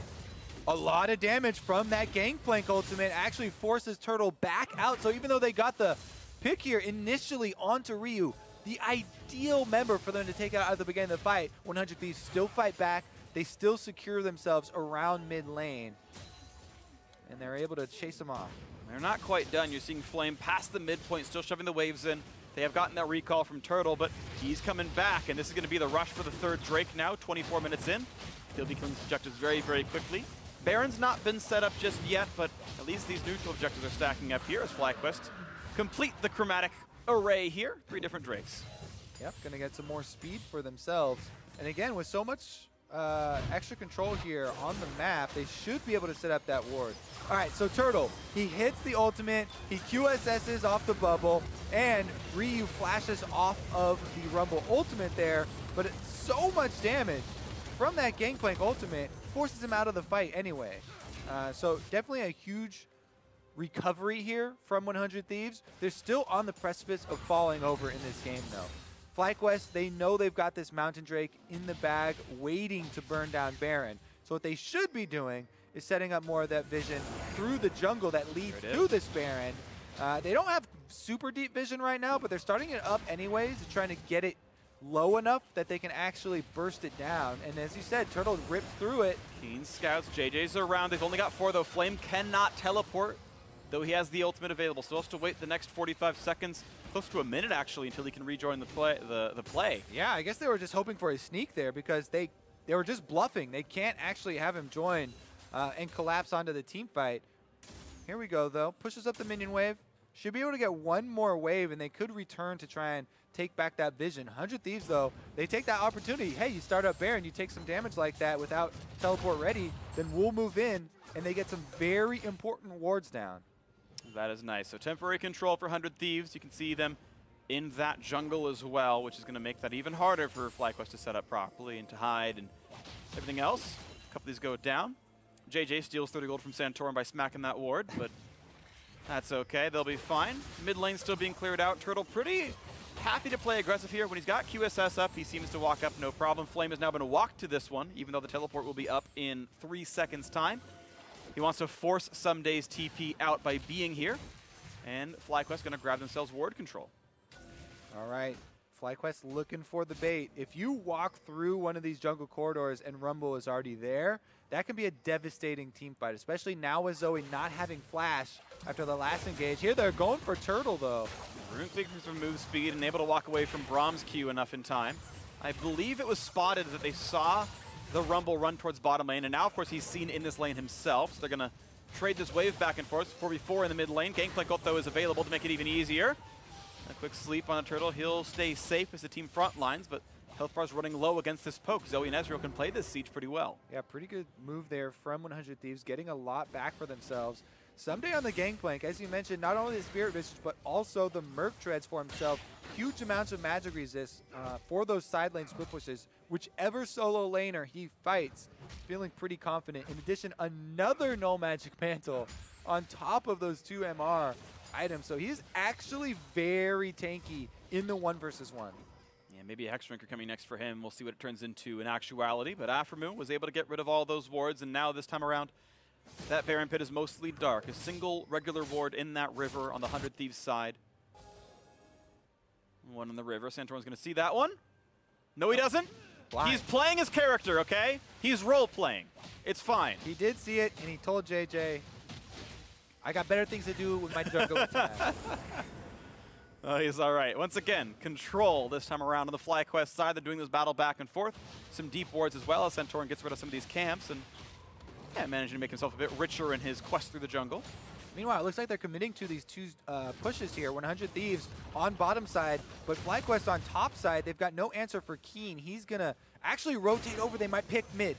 A: A lot of damage from that Gangplank ultimate actually forces Turtle back out. So even though they got the pick here initially onto Ryu, the ideal member for them to take out at the beginning of the fight, 100 Thieves still fight back. They still secure themselves around mid lane. And they're able to chase them off.
B: They're not quite done. You're seeing Flame past the midpoint, still shoving the waves in. They have gotten that recall from Turtle, but he's coming back. And this is going to be the rush for the third Drake now, 24 minutes in. He'll be killing objectives very, very quickly. Baron's not been set up just yet, but at least these neutral objectives are stacking up here as FlyQuest complete the chromatic array here. 3 different Drakes.
A: Yep, gonna get some more speed for themselves. And again, with so much extra control here on the map, they should be able to set up that ward. All right, so Turtle, he hits the ultimate, he QSS's off the bubble, and Ryu flashes off of the Rumble ultimate there, but it's so much damage from that Gangplank ultimate forces him out of the fight anyway. So definitely a huge recovery here from 100 Thieves. They're still on the precipice of falling over in this game though. FlyQuest, they know they've got this Mountain Drake in the bag waiting to burn down Baron. So what they should be doing is setting up more of that vision through the jungle that leads to this Baron. They don't have super deep vision right now, but they're starting it up anyways, trying to get it low enough that they can actually burst it down. And as you said, Turtle rips through it.
B: Keane scouts, JJ's around. They've only got 4 though. Flame cannot teleport, though he has the ultimate available. Still has to wait the next 45 seconds, close to a minute actually, until he can rejoin the play.
A: Yeah, I guess they were just hoping for a sneak there because they were just bluffing. They can't actually have him join and collapse onto the team fight. Here we go though. Pushes up the minion wave. Should be able to get one more wave and they could return to try and take back that vision. 100 Thieves though, they take that opportunity. Hey, you start up Baron, you take some damage like that without teleport ready, then we'll move in and they get some very important wards down.
B: That is nice. So temporary control for 100 Thieves. You can see them in that jungle as well, which is going to make that even harder for FlyQuest to set up properly and to hide and everything else. A couple of these go down. JayJ steals 30 gold from Santorin by smacking that ward, but that's okay. They'll be fine. Mid lane still being cleared out. Turtle pretty happy to play aggressive here. When he's got QSS up, he seems to walk up no problem. Flame has now been walked to this one, even though the teleport will be up in 3 seconds' time. He wants to force Ssumday's TP out by being here. And FlyQuest going to grab themselves ward control.
A: All right. FlyQuest looking for the bait. If you walk through one of these jungle corridors and Rumble is already there, that can be a devastating team fight, especially now with Zoe not having flash after the last engage. Here they're going for Turtle, though.
B: Rune clicking for some move speed and able to walk away from Braum's Q enough in time. I believe it was spotted that they saw the Rumble run towards bottom lane, and now, of course, he's seen in this lane himself, so they're going to trade this wave back and forth. 4v4 in the mid lane. Gangplank ult, though, is available to make it even easier. A quick sleep on the Turtle. He'll stay safe as the team front lines, but health bar's running low against this poke. Zoe and Ezreal can play this siege pretty well.
A: Yeah, pretty good move there from 100 Thieves, getting a lot back for themselves. Ssumday on the Gangplank, as you mentioned, not only the Spirit Visage, but also the Merc Treads for himself. Huge amounts of magic resist for those side lane split pushes. Whichever solo laner he fights, feeling pretty confident. In addition, another no magic mantle on top of those 2 MR items. So he's actually very tanky in the 1 versus 1.
B: Yeah, maybe a Hex Drinker coming next for him. We'll see what it turns into in actuality. But Aphromoo was able to get rid of all those wards, and now this time around, that Baron Pit is mostly dark. A single regular ward in that river on the 100 Thieves side. One in the river. Santorin's going to see that one. No, he doesn't.
A: Blind.
B: He's playing his character, okay? He's role-playing. It's fine.
A: He did see it, and he told JayJ, I got better things to do with my jungle tonight.
B: Oh, he's all right. Once again, control this time around on the FlyQuest side. They're doing this battle back and forth. Some deep wards as well as Santorin gets rid of some of these camps and managing to make himself a bit richer in his quest through the jungle.
A: Meanwhile, it looks like they're committing to these 2 pushes here. 100 Thieves on bottom side, but FlyQuest on top side. They've got no answer for Keane. He's going to actually rotate over. They might pick mid.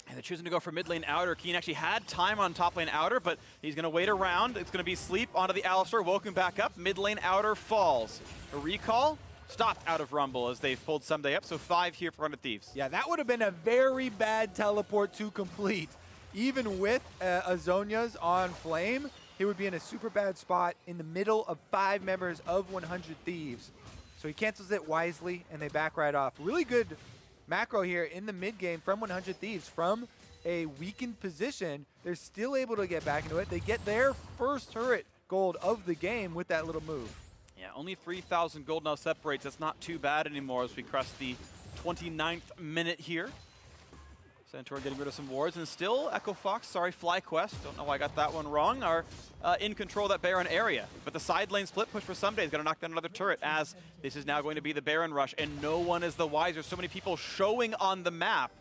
B: And they're choosing to go for mid lane outer. Keane actually had time on top lane outer, but he's going to wait around. It's going to be sleep onto the Alistar. Woken back up. Mid lane outer falls. A recall stopped out of Rumble as they've pulled Ssumday up. So 5 here for 100 Thieves.
A: Yeah, that would have been a very bad teleport to complete. Even with Azonia's on Flame, he would be in a super bad spot in the middle of 5 members of 100 Thieves. So he cancels it wisely, and they back right off. Really good macro here in the mid game from 100 Thieves, from a weakened position, they're still able to get back into it. They get their first turret gold of the game with that little move.
B: Yeah, only 3,000 gold now separates. That's not too bad anymore as we cross the 29th minute here. Santorin getting rid of some wards, and still Echo Fox, sorry, FlyQuest, don't know why I got that one wrong, are in control of that Baron area. But the side lane split push for Ssumday is going to knock down another turret, as this is now going to be the Baron rush, and no one is the wiser. So many people showing on the map.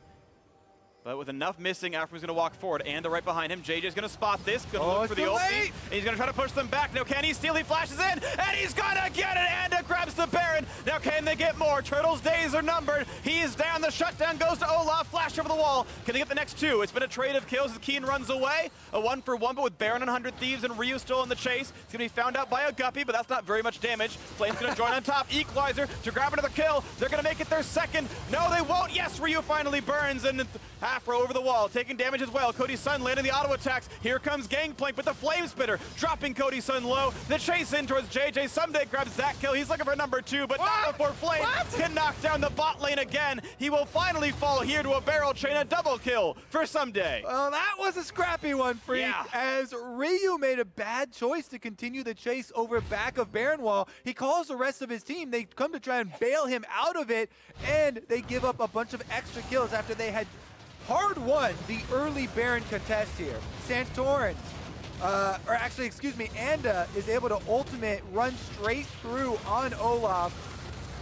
B: But with enough missing, Aphromoo is going to walk forward, and right behind him, JayJ is going to spot this, going to look for the ulti, and he's going to try to push them back. Now can he steal? He flashes in, and he's going to get it, and grabs the Baron. Now can they get more? Turtle's days are numbered. He's down, the shutdown goes to Olaf, flash over the wall. Can they get the next two? It's been a trade of kills as Keane runs away. A 1-for-1, but with Baron and 100 Thieves and Ryu still in the chase. It's going to be found out by a Guppy, but that's not very much damage. Flame's going to join on top, Equalizer to grab another kill. They're going to make it their second. No, they won't. Yes, Ryu finally burns, and Aphro over the wall, taking damage as well. Cody Sun landing the auto attacks. Here comes Gangplank with the Flame Spitter, dropping Cody Sun low. The chase in towards JayJ. Ssumday grabs that kill. He's looking for number 2, but not before Flame can knock down the bot lane again. He will finally fall here to a barrel chain, a double kill for Ssumday.
A: Well, that was a scrappy one, Phreak, as Ryu made a bad choice to continue the chase over back of Baron Wall. He calls the rest of his team. They come to try and bail him out of it, and they give up a bunch of extra kills after they had hard won the early Baron contest here. Santorin, or actually, excuse me, Anda is able to ultimate, run straight through on Olaf,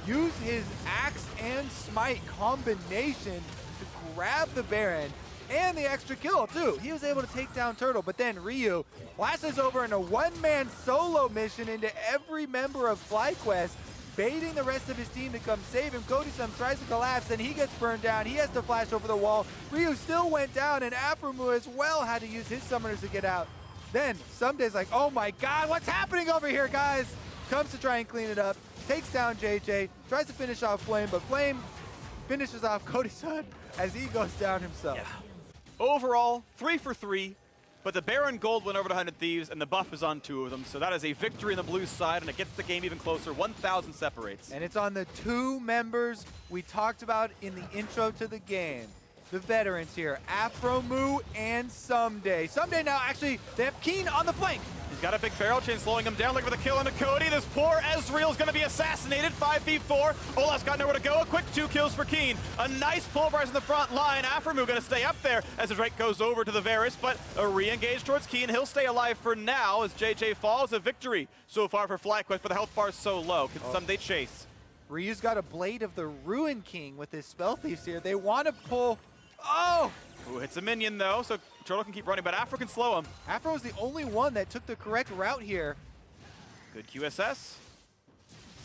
A: use his axe and smite combination to grab the Baron, and the extra kill too. He was able to take down Turtle, but then Ryu flashes over in a one-man solo mission into every member of FlyQuest, baiting the rest of his team to come save him. Cody Sun tries to collapse, and he gets burned down. He has to flash over the wall. Ryu still went down, and Aphromoo as well had to use his summoners to get out. Then Ssumday's like, oh my god, what's happening over here, guys? Comes to try and clean it up, takes down JayJ, tries to finish off Flame, but Flame finishes off Cody Sun as he goes down himself.
B: Yeah. Overall, 3 for 3. But the Baron gold went over to 100 Thieves, and the buff is on 2 of them. So that is a victory on the blue side, and it gets the game even closer. 1,000 separates.
A: And it's on the 2 members we talked about in the intro to the game. The veterans here, Aphromoo and Ssumday. Ssumday now actually, they have Keane on the flank.
B: He's got a big barrel chain slowing him down, looking for the kill into Cody. This poor Ezreal is going to be assassinated. 5v4. Olaf's got nowhere to go. A quick 2 kills for Keane. A nice pulverize in the front line. Aphromoo going to stay up there as his right goes over to the Varus, but a re-engage towards Keane. He'll stay alive for now as JayJ falls. A victory so far for FlyQuest, but the health bar is so low. Can Ssumday chase?
A: Ryu's got a Blade of the Ruin King with his Spell Thieves here. They want to pull... Oh!
B: Ooh, hits a minion though, so Turtle can keep running, but Aphro can slow him.
A: Aphro is the only one that took the correct route here.
B: Good QSS.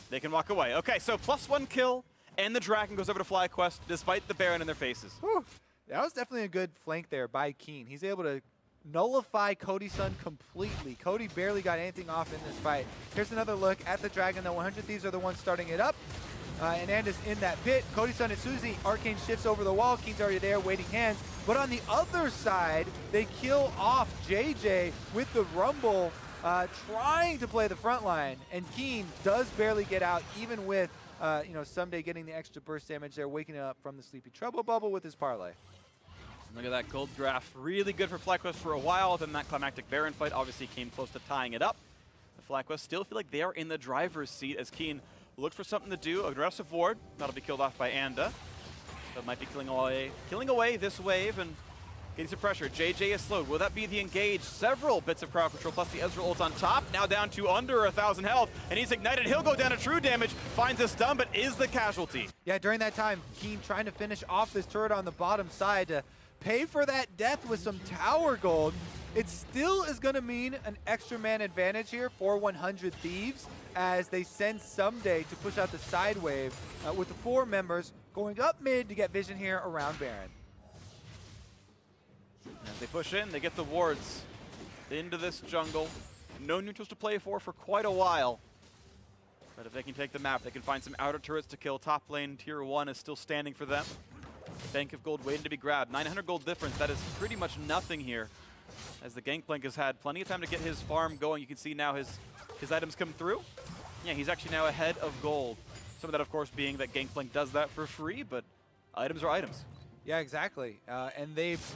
B: They can walk away. Okay, so +1 kill, and the Dragon goes over to FlyQuest, despite the Baron in their faces.
A: Whew. That was definitely a good flank there by Keane. He's able to nullify Cody Sun completely. Cody barely got anything off in this fight. Here's another look at the Dragon. The 100 Thieves are the ones starting it up. And Anda's in that pit. Cody Sun, as soon as the Arcane shifts over the wall, Keane's already there, waiting hands. But on the other side, they kill off JayJ with the Rumble, trying to play the front line. And Keane does barely get out, even with Ssumday getting the extra burst damage there, waking up from the Sleepy Trouble Bubble with his parlay.
B: Look at that gold draft. Really good for FlyQuest for a while. Then that climactic Baron fight obviously came close to tying it up. The FlyQuest still feel like they are in the driver's seat as Keane look for something to do. Aggressive ward. That'll be killed off by Anda. That might be killing away this wave and getting some pressure. JayJ is slowed. Will that be the engage? Several bits of crowd control plus the Ezreal ult on top. Now down to under 1,000 health. And he's ignited. He'll go down to true damage. Finds a stun, but is the casualty.
A: Yeah, during that time, Keane trying to finish off this turret on the bottom side to pay for that death with some tower gold. It still is going to mean an extra man advantage here for 100 Thieves as they send Ssumday to push out the side wave with the 4 members going up mid to get vision here around Baron.
B: As they push in, they get the wards into this jungle. No neutrals to play for quite a while. But if they can take the map, they can find some outer turrets to kill. Top lane tier 1 is still standing for them. Bank of gold waiting to be grabbed. 900 gold difference. That is pretty much nothing here, as the Gangplank has had plenty of time to get his farm going. You can see now his items come through. Yeah, he's actually now ahead of gold. Some of that, of course, being that Gangplank does that for free, but items are items.
A: Yeah, exactly. And they've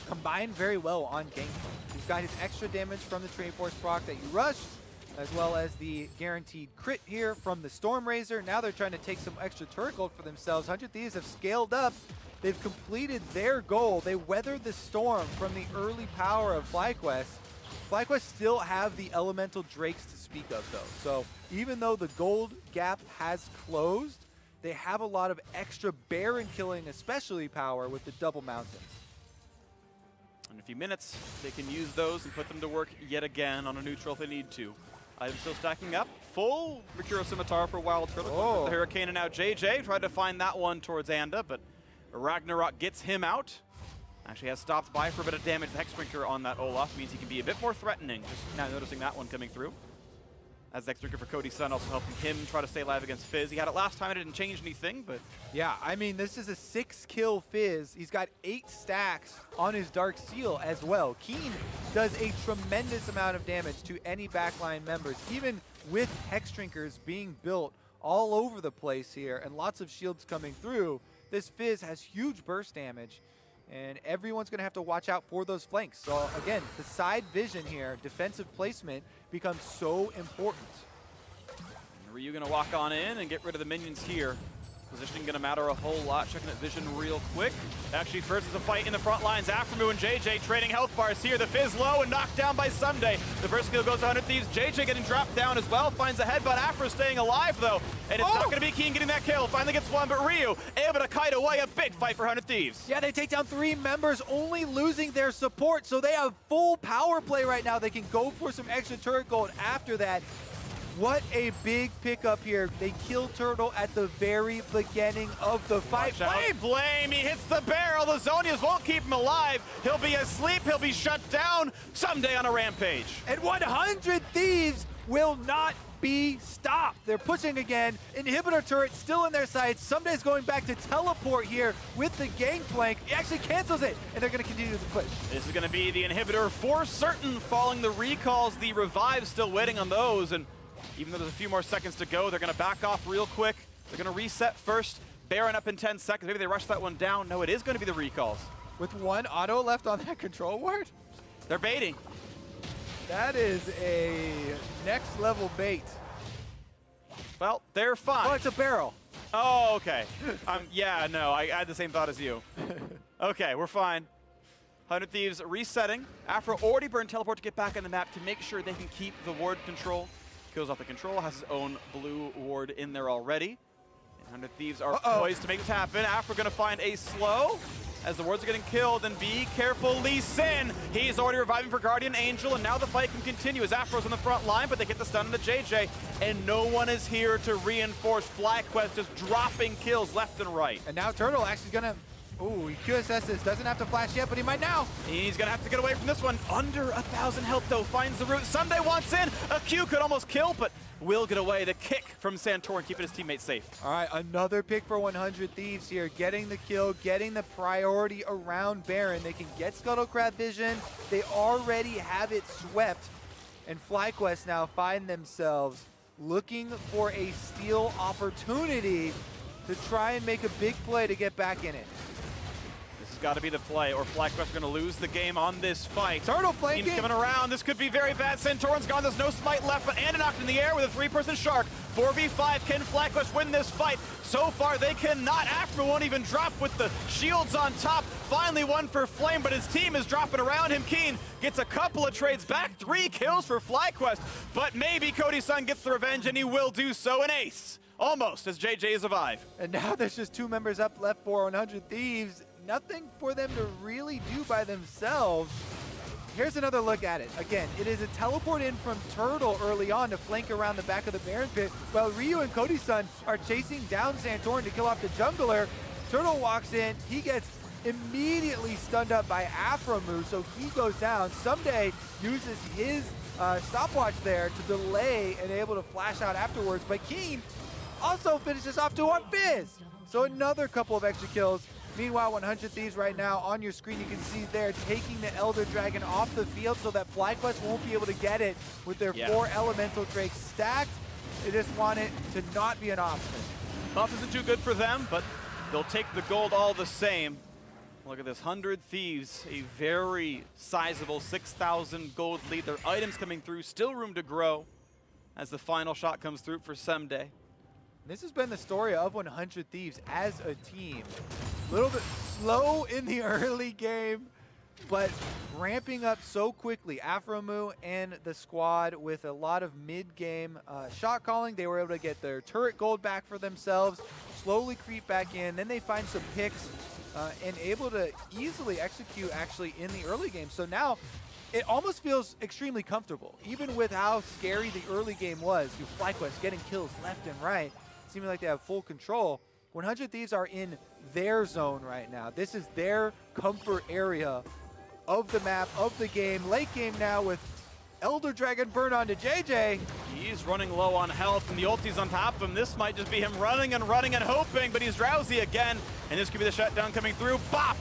A: combine very well on Gangplank. He's got his extra damage from the Trade Force proc that you rushed, as well as the guaranteed crit here from the Storm Razor. Now they're trying to take some extra turret gold for themselves. 100 Thieves have scaled up. They've completed their goal. They weathered the storm from the early power of FlyQuest. FlyQuest still have the elemental drakes to speak of, though. So even though the gold gap has closed, they have a lot of extra Baron killing, especially power with the double mountains.
B: In a few minutes, they can use those and put them to work yet again on a neutral if they need to. Items still stacking up. Full Mercurial Scimitar for WildTurtle.
A: Oh.
B: The Hurricane and now JayJ tried to find that one towards Anda, but Ragnarok gets him out. Actually has stopped by for a bit of damage. The Hexdrinker on that Olaf means he can be a bit more threatening. Just now noticing that one coming through. As the Hexdrinker for Cody Sun also helping him try to stay alive against Fizz. He had it last time, it didn't change anything, but...
A: Yeah, I mean, this is a 6-kill Fizz. He's got 8 stacks on his Dark Seal as well. Keane does a tremendous amount of damage to any backline members, even with Hexdrinkers being built all over the place here and lots of shields coming through. This Fizz has huge burst damage, and everyone's going to have to watch out for those flanks. So again, the side vision here, defensive placement, becomes so important.
B: And Ryu going to walk on in and get rid of the minions here. Positioning going to matter a whole lot. Checking that vision real quick. Actually, first is a fight in the front lines. Aphromoo and JayJ trading health bars here. The Fizz low and knocked down by Ssumday. The first kill goes to 100 Thieves. JayJ getting dropped down as well. Finds a headbutt. Afro staying alive, though. And it's not going to be Keane getting that kill. Finally gets one, but Ryu able to kite away. A big fight for 100 Thieves.
A: Yeah, they take down 3 members, only losing their support. So they have full power play right now. They can go for some extra turret gold after that. What a big pickup here. They kill Turtle at the very beginning of the fight.
B: Flame, he hits the barrel. The Zonias won't keep him alive. He'll be asleep. He'll be shut down Ssumday on a rampage.
A: And 100 Thieves will not be stopped. They're pushing again. Inhibitor turret still in their sights. Ssumday's going back to teleport here with the Gangplank. He actually cancels it, and they're going to continue to push.
B: This is going to be the inhibitor for certain, following the recalls. The revives still waiting on those, and even though there's a few more seconds to go, they're going to back off real quick. They're going to reset first. Baron up in 10 seconds. Maybe they rush that one down. No, it is going to be the recalls.
A: With 1 auto left on that control ward?
B: They're baiting.
A: That is a next level bait.
B: Well, they're fine.
A: Oh, it's a barrel.
B: Oh, okay. Yeah, no, I had the same thought as you. Okay, we're fine. 100 Thieves resetting. Aphro already burned teleport to get back on the map to make sure they can keep the ward control. Kills off the control, has his own blue ward in there already. And 100 Thieves are poised to make this happen. Aphro going to find a slow as the wards are getting killed. And be careful, Lee Sin. He's already reviving for Guardian Angel, and now the fight can continue as Aphro's on the front line, but they get the stun on the JayJ, and no one is here to reinforce. FlyQuest just dropping kills left and right.
A: And now Turtle actually going to... Ooh, he QSS's, doesn't have to flash yet, but he might now.
B: He's gonna have to get away from this one. Under 1,000 health though, finds the root. Ssumday wants in. A Q could almost kill, but will get away. The kick from Santorin, keeping his teammates safe.
A: All right, another pick for 100 Thieves here. Getting the kill, getting the priority around Baron. They can get Scuttlecraft vision. They already have it swept. And FlyQuest now find themselves looking for a steal opportunity to try and make a big play to get back in it.
B: Got to be the play, or FlyQuest are going to lose the game on this fight.
A: Turtle flanking.
B: Team's coming around. This could be very bad. Santorin's gone. There's no smite left, but Anda knocked in the air with a 3-person shark. 4v5. Can FlyQuest win this fight? So far, they cannot. Aphromoo won't even drop with the shields on top. Finally one for Flame, but his team is dropping around him. Keane gets a couple of trades back. 3 kills for FlyQuest, but maybe Cody Sun gets the revenge, and he will do so. An ace. Almost, as JayJ survive.
A: And now there's just 2 members up left for 100 Thieves. Nothing for them to really do by themselves. Here's another look at it. Again, it is a teleport in from Turtle early on to flank around the back of the Baron pit, while Ryu and Cody Sun are chasing down Santorin to kill off the jungler. Turtle walks in, he gets immediately stunned up by Aphromoo, so he goes down. Ssumday uses his stopwatch there to delay and able to flash out afterwards, but Keane also finishes off 2 on Fizz. So another couple of extra kills. Meanwhile, 100 Thieves right now on your screen, you can see they're taking the Elder Dragon off the field so that FlyQuest won't be able to get it with their 4 Elemental Drakes stacked. They just want it to not be an option.
B: Buff isn't too good for them, but they'll take the gold all the same. Look at this, 100 Thieves, a very sizable 6,000 gold lead. Their items coming through, still room to grow as the final shot comes through for Ssumday.
A: This has been the story of 100 Thieves as a team. A little bit slow in the early game, but ramping up so quickly. Aphromoo and the squad with a lot of mid-game shot calling. They were able to get their turret gold back for themselves, slowly creep back in. Then they find some picks and able to easily execute actually in the early game. So now it almost feels extremely comfortable. Even with how scary the early game was, FlyQuest getting kills left and right, seeming like they have full control. 100 Thieves are in their zone right now. This is their comfort area of the map, of the game. Late game now with Elder Dragon burn onto JayJ.
B: He's running low on health, and the ulti's on top of him. This might just be him running and hoping, but he's drowsy again. And this could be the shutdown coming through. Bop!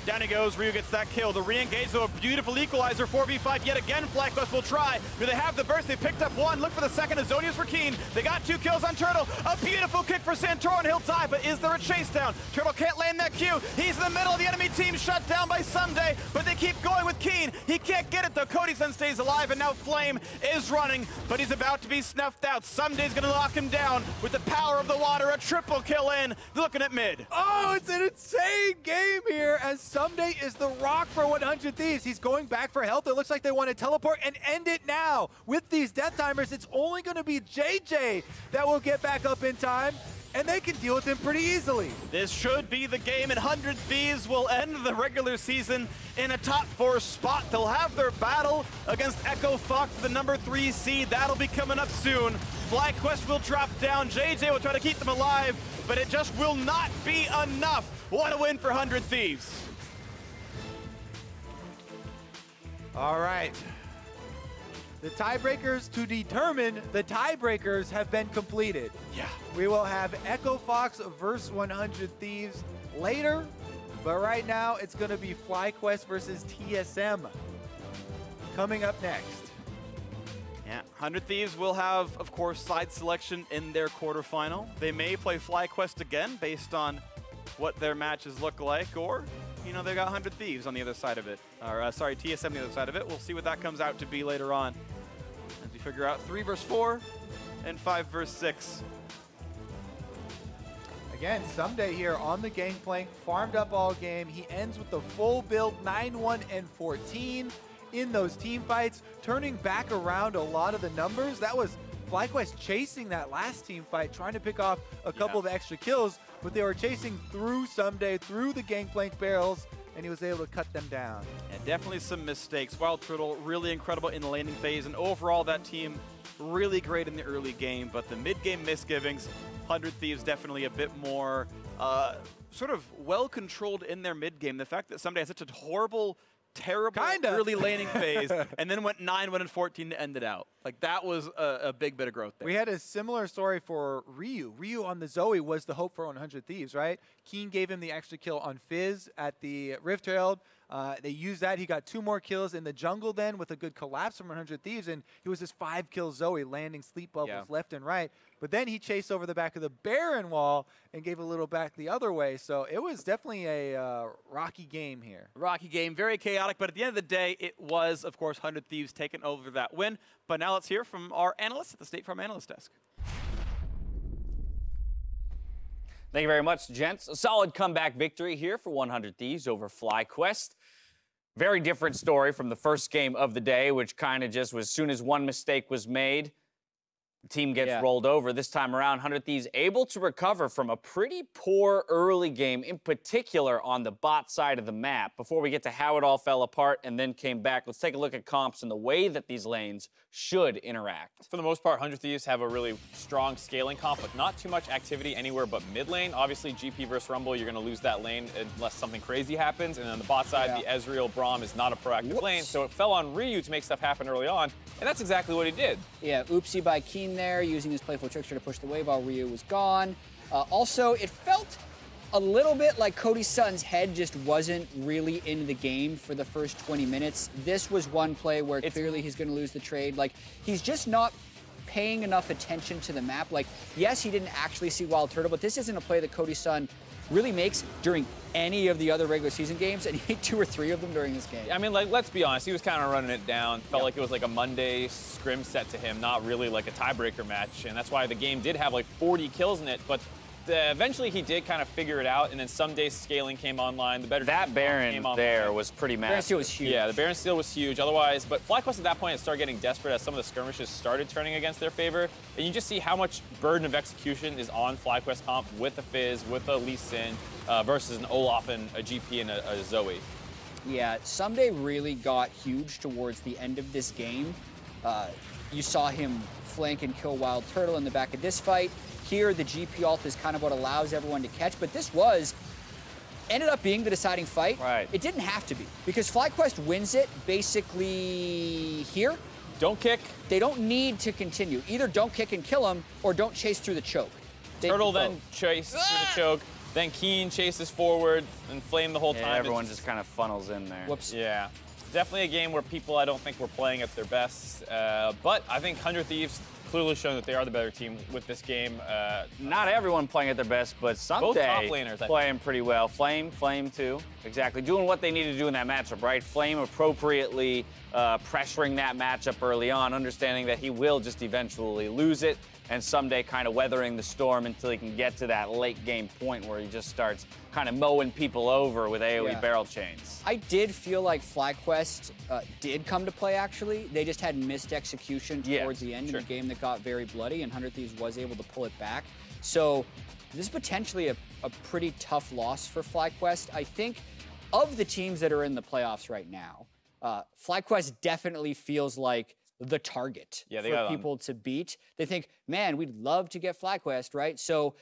B: Down he goes, Ryu gets that kill. The re-engage, though, a beautiful equalizer, 4v5 yet again. FlyQuest will try. Do they have the burst? They picked up one. Look for the second. Azonia's for Keane. They got 2 kills on Turtle. A beautiful kick for Santorin. He'll die, but is there a chase down? Turtle can't land that Q. He's in the middle of the enemy team, shut down by Ssumday, but they keep going with Keane. He can't get it, though. Cody Sun stays alive, and now Flame is running, but he's about to be snuffed out. Ssumday's going to lock him down with the power of the water. A triple kill in. Looking at mid.
A: Oh, it's an insane game here as Ssumday is the rock for 100 Thieves. He's going back for health. It looks like they want to teleport and end it now. With these death timers, it's only going to be JayJ that will get back up in time, and they can deal with him pretty easily.
B: This should be the game, and 100 Thieves will end the regular season in a top 4 spot. They'll have their battle against Echo Fox, the number 3 seed. That'll be coming up soon. FlyQuest will drop down. JayJ will try to keep them alive, but it just will not be enough. What a win for 100 Thieves.
A: All right. The tiebreakers to determine the tiebreakers have been completed.
B: Yeah.
A: We will have Echo Fox versus 100 Thieves later, but right now it's going to be FlyQuest versus TSM coming up next.
B: Yeah, 100 Thieves will have, of course, side selection in their quarterfinal. They may play FlyQuest again based on what their matches look like, or you know, they got 100 Thieves on the other side of it. Or, sorry, TSM on the other side of it. We'll see what that comes out to be later on as we figure out 3 versus 4 and 5 versus 6.
A: Again, Ssumday here on the Gangplank, farmed up all game. He ends with the full build, 9-1 and 14 in those team fights, turning back around a lot of the numbers. That was FlyQuest chasing that last team fight, trying to pick off a couple of extra kills, but they were chasing through Ssumday, through the Gangplank barrels, and he was able to cut them down.
B: And definitely some mistakes. WildTurtle really incredible in the landing phase, and overall that team really great in the early game, but the mid-game misgivings, 100 Thieves definitely a bit more sort of well-controlled in their mid-game. The fact that Ssumday had such a horrible, terrible early laning phase and then went 9-1 and 14 to end it out. Like, that was a big bit of growth there.
A: We had a similar story for Ryu. Ryu on the Zoe was the hope for 100 Thieves, right? Keane gave him the extra kill on Fizz at the Rift Herald. They used that. He got 2 more kills in the jungle then with a good collapse from 100 Thieves, and he was just 5-kill Zoe, landing sleep bubbles left and right. But then he chased over the back of the Baron wall and gave a little back the other way. So it was definitely a rocky game here.
B: Rocky game, very chaotic, but at the end of the day, it was, of course, 100 Thieves taking over that win. But now let's hear from our analysts at the State Farm Analyst Desk.
C: Thank you very much, gents. A solid comeback victory here for 100 Thieves over FlyQuest. Very different story from the first game of the day, which kind of just was as soon as one mistake was made, the team gets rolled over. This time around, 100 Thieves able to recover from a pretty poor early game, in particular on the bot side of the map. Before we get to how it all fell apart and then came back, let's take a look at comps and the way that these lanes should interact.
D: For the most part, 100 Thieves have a really strong scaling comp, but not too much activity anywhere but mid lane. Obviously, GP versus Rumble, you're going to lose that lane unless something crazy happens. And on the bot side, the Ezreal Braum is not a proactive lane, so it fell on Ryu to make stuff happen early on, and that's exactly what he did.
E: Yeah, oopsie by Keane there, using his playful trickster to push the wave while Ryu was gone. Also, it felt a little bit like Cody Sun's head just wasn't really in the game for the first 20 minutes. This was one play where clearly he's going to lose the trade. Like, he's just not paying enough attention to the map. Like, yes, he didn't actually see WildTurtle, but this isn't a play that Cody Sun really makes during any of the other regular season games, and he made 2 or 3 of them during this game.
D: I mean, like, let's be honest, he was kind of running it down. Felt like it was like a Monday scrim set to him, not really like a tiebreaker match, and that's why the game did have like 40 kills in it, but eventually he did kind of figure it out, and then Ssumday's scaling came online. The better
C: that Baron there was pretty massive.
E: Baron steal was huge.
D: Yeah, the Baron steal was huge. Otherwise, but FlyQuest at that point had started getting desperate as some of the skirmishes started turning against their favor, and you just see how much burden of execution is on FlyQuest comp with a Fizz, with a Lee Sin, versus an Olaf and a GP and a Zoe.
E: Yeah, Ssumday really got huge towards the end of this game. You saw him flank and kill WildTurtle in the back of this fight. Here, the GP ult is kind of what allows everyone to catch, but this ended up being the deciding fight.
C: Right.
E: It didn't have to be, because FlyQuest wins it basically here.
D: Don't kick.
E: They don't need to continue. Either don't kick and kill him, or don't chase through the choke.
D: Turtle then chase through the choke. Then Keane chases forward and Flame the whole time.
C: Everyone just kind of funnels in there.
E: Whoops.
D: Yeah. Definitely a game where people I don't think were playing at their best. But I think 100 Thieves clearly shown that they are the better team with this game.
C: Not everyone playing at their best, but
D: both top
C: Ssumday
D: laners,
C: playing pretty well. Flame too. Exactly. Doing what they need to do in that matchup, right? Flame appropriately pressuring that matchup early on, understanding that he will just eventually lose it, and Ssumday kind of weathering the storm until he can get to that late game point where he just starts kind of mowing people over with AoE barrel chains.
E: I did feel like FlyQuest did come to play, actually. They just had missed execution towards the end in a game that got very bloody, and 100 Thieves was able to pull it back. So this is potentially a pretty tough loss for FlyQuest. I think of the teams that are in the playoffs right now, FlyQuest definitely feels like the target for people to beat. They think, man, we'd love to get FlyQuest, right? So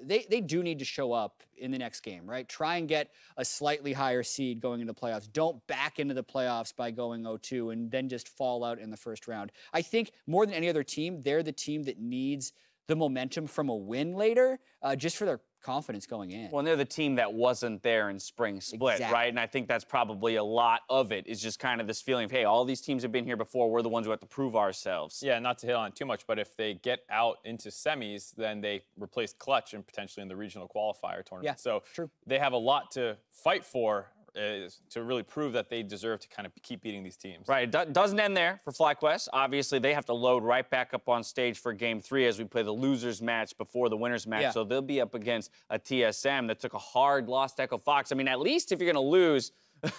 E: they do need to show up in the next game, right? Try and get a slightly higher seed going into playoffs. Don't back into the playoffs by going 0-2 and then just fall out in the first round. I think more than any other team, they're the team that needs the momentum from a win later, just for their confidence going in.
C: Well, and they're the team that wasn't there in spring split, right? And I think that's probably a lot of it, is just kind of this feeling of, hey, all these teams have been here before. We're the ones who have to prove ourselves.
D: Yeah, not to hit on it too much, but if they get out into semis, then they replace Clutch and potentially in the regional qualifier tournament.
E: Yeah,
D: so
E: true.
D: They have a lot to fight for to really prove that they deserve to kind of keep beating these teams.
C: Right, it doesn't end there for FlyQuest. Obviously, they have to load right back up on stage for Game 3 as we play the losers match before the winners match. Yeah. So they'll be up against a TSM that took a hard loss to Echo Fox. I mean, at least if you're going to lose,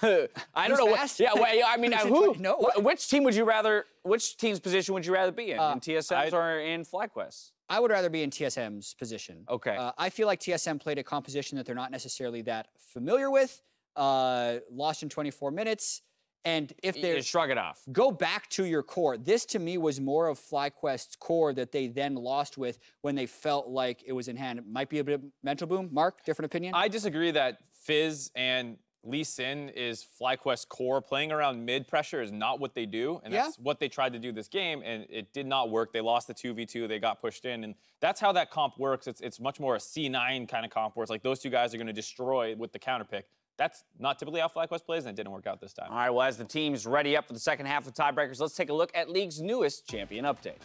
C: I don't know what. Yeah, well, I mean, which team would you rather? Which team's position would you rather be in TSM's or in FlyQuest?
E: I would rather be in TSM's position.
C: Okay.
E: I feel like TSM played a composition that they're not necessarily that familiar with. Lost in 24 minutes. And if they
C: shrug it off,
E: go back to your core. This to me was more of FlyQuest's core that they then lost with when they felt like it was in hand. It might be a bit of mental boom. Mark, different opinion?
D: I disagree that Fizz and Lee Sin is FlyQuest's core. Playing around mid pressure is not what they do, and that's what they tried to do this game, and it did not work. They lost the 2v2, they got pushed in, and that's how that comp works. It's much more a C9 kind of comp where it's like those two guys are going to destroy with the counter pick. That's not typically how FlyQuest plays, and it didn't work out this time.
C: All right, well, as the teams ready up for the second half of TieBreakers, let's take a look at League's newest champion update.